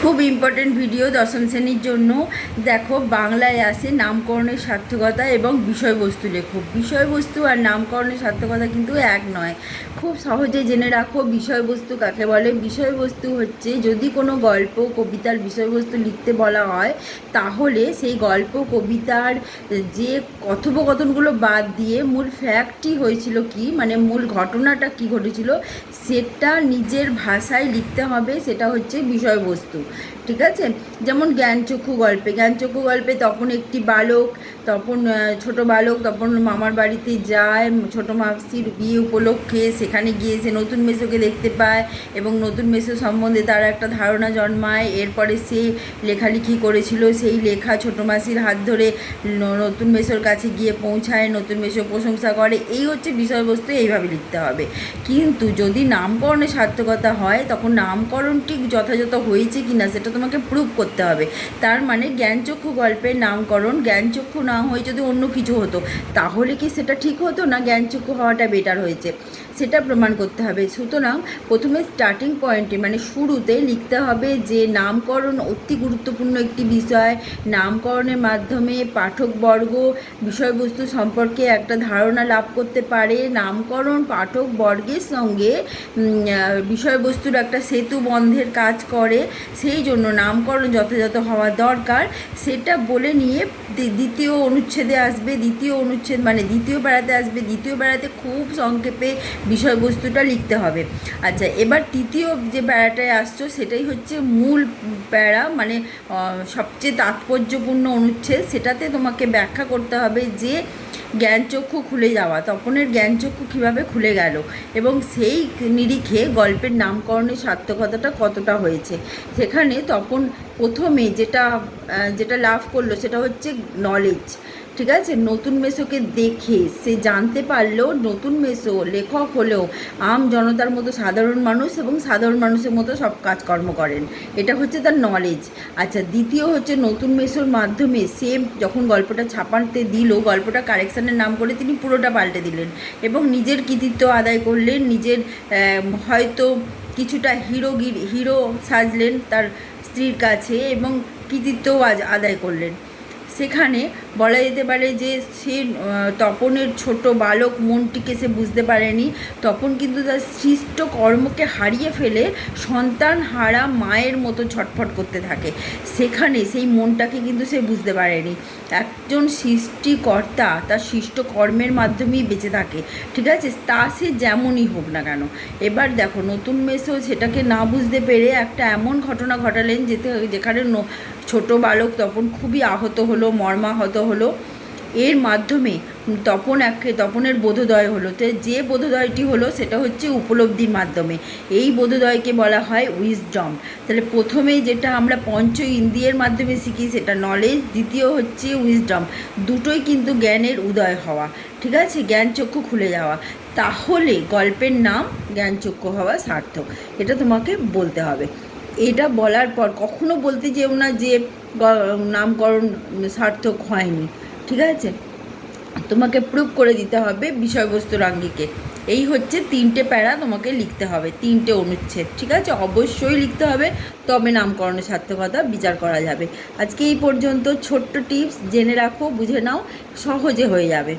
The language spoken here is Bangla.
খুব ইম্পর্টেন্ট ভিডিও দশম শ্রেণীর জন্য। দেখো, বাংলায় আসে নামকরণের সার্থকতা এবং বিষয়বস্তু লেখো। বিষয়বস্তু আর নামকরণের সার্থকতা কিন্তু এক নয়। খুব সহজে জেনে রাখো বিষয়বস্তু কাকে বলে। বিষয়বস্তু হচ্ছে যদি কোনো গল্প কবিতার বিষয়বস্তু লিখতে বলা হয়, তাহলে সেই গল্প কবিতার যে কথোপকথনগুলো বাদ দিয়ে মূল ফ্যাক্টটি হয়েছিল কি, মানে মূল ঘটনাটা কি ঘটেছিল, সেটা নিজের ভাষায় লিখতে হবে। সেটা হচ্ছে বিষয়বস্তু। ঠিক আছে? যেমন জ্ঞানচক্ষু গল্পে তখন একটি বালক, তখন ছোট বালক তখন মামার বাড়িতে যায় ছোটো মাসির বিয়ে উপলক্ষে। সেখানে গিয়ে সে নতুন মেসোকে দেখতে পায় এবং নতুন মেসো সম্বন্ধে তার একটা ধারণা জন্মায়। এরপরে সে লেখালেখি করেছিল, সেই লেখা ছোটো মাসির হাত ধরে নতুন মেসোর কাছে গিয়ে পৌঁছায়, নতুন মেসো প্রশংসা করে। এই হচ্ছে বিষয়বস্তু, এইভাবে লিখতে হবে। কিন্তু যদি নামকরণের সার্থকতা হয়, তখন নামকরণটি যথাযথ হয়েছে কি না সেটা তোমাকে প্রুভ করতে হবে। তার মানে জ্ঞানচক্ষু গল্পের নামকরণ জ্ঞানচক্ষু না হয়ে যদি অন্য কিছু হতো, তাহলে কি সেটা ঠিক হতো না জ্ঞানচক্ষু হওয়াটা বেটার হয়েছে, সেটা প্রমাণ করতে হবে। সুতরাং প্রথমে স্টার্টিং পয়েন্টে মানে শুরুতে লিখতে হবে যে নামকরণ অতি গুরুত্বপূর্ণ একটি বিষয়। নামকরণের মাধ্যমে পাঠকবর্গ বিষয়বস্তু সম্পর্কে একটা ধারণা লাভ করতে পারে। নামকরণ পাঠকবর্গের সঙ্গে বিষয়বস্তুর একটা সেতু বন্ধের কাজ করে। সেই জন্য নামকরণ যথাযথ হওয়া দরকার। সেটা বলে নিয়ে দ্বিতীয় অনুচ্ছেদে আসবে। দ্বিতীয় অনুচ্ছেদ মানে দ্বিতীয় প্যারাতে আসবে। দ্বিতীয় প্যারাতে খুব সংক্ষেপে বিষয়বস্তুটা লিখতে হবে। আচ্ছা, এবার তৃতীয় যে প্যারাটায় আসছো সেটাই হচ্ছে মূল প্যারা, মানে সবচেয়ে তাৎপর্যপূর্ণ অনুচ্ছেদ। সেটাতে তোমাকে ব্যাখ্যা করতে হবে যে জ্ঞানচক্ষু খুলে যাওয়া, তপনের জ্ঞানচক্ষু কীভাবে খুলে গেল এবং সেই নিরিখে গল্পের নামকরণের সার্থকতাটা কতটা হয়েছে। সেখানে তপন প্রথমে যেটা লাভ করলো সেটা হচ্ছে নলেজ। ঠিক আছে? নতুন মেসোকে দেখে সে জানতে পারলো নতুন মেসো লেখক হলেও আম জনতার মতো সাধারণ মানুষ এবং সাধারণ মানুষের মতো সব কাজকর্ম করেন। এটা হচ্ছে তার নলেজ। আচ্ছা, দ্বিতীয় হচ্ছে নতুন মেসোর মাধ্যমে সে যখন গল্পটা ছাপাতে দিল, গল্পটা কারেকশানের নাম করে তিনি পুরোটা পাল্টে দিলেন এবং নিজের কৃতিত্ব আদায় করলেন। নিজের হয়তো কিছুটা হিরো সাজলেন তার স্ত্রীর কাছে এবং কৃতিত্বও আদায় করলেন। সেখানে বলা যেতে পারে যে সে তপনের ছোট বালক মনটিকে সে বুঝতে পারেনি। তপন কিন্তু তার সৃষ্ট কর্মকে হারিয়ে ফেলে সন্তান হারা মায়ের মতো ছটফট করতে থাকে। সেখানে সেই মনটাকে কিন্তু সে বুঝতে পারেনি। একজন সৃষ্টিকর্তা তার সৃষ্ট কর্মের মাধ্যমেই বেঁচে থাকে। ঠিক আছে? তা সে যেমনই হোক না কেন। এবার দেখো, নতুন মেসো সেটাকে না বুঝতে পেরে একটা এমন ঘটনা ঘটালেন যেখানে ছোট বালক তপন খুবই আহত হলো, মর্মাহত হলো। এর মাধ্যমে তপনের বোধোদয় হলো। তো যে বোধোদয়টি হলো সেটা হচ্ছে উপলব্ধির মাধ্যমে। এই বোধোদয়কে বলা হয় উইজডম। তাহলে প্রথমে যেটা আমরা পঞ্চ ইন্দ্রিয়ের মাধ্যমে শিখি সেটা নলেজ, দ্বিতীয় হচ্ছে উইজডম। দুটোই কিন্তু জ্ঞানের উদয় হওয়া। ঠিক আছে? জ্ঞানচক্ষু খুলে যাওয়া। তাহলে গল্পের নাম জ্ঞানচক্ষু হওয়া সার্থক। এটা তোমাকে বলতে হবে। এটা বলার পর কখনো বলতে যেও না যে নামকরণ সার্থক হয়নি। ঠিক আছে? তোমাকে প্রুভ করে দিতে হবে বিষয়বস্তুর আঙ্গিকে। এই হচ্ছে 3টে প্যারা তোমাকে লিখতে হবে, 3টে অনুচ্ছেদ। ঠিক আছে? অবশ্যই লিখতে হবে, তবে নামকরণের সার্থকতা বিচার করা যাবে। আজকে এই পর্যন্ত। ছোট্ট টিপস জেনে রাখো, বুঝে নাও, সহজে হয়ে যাবে।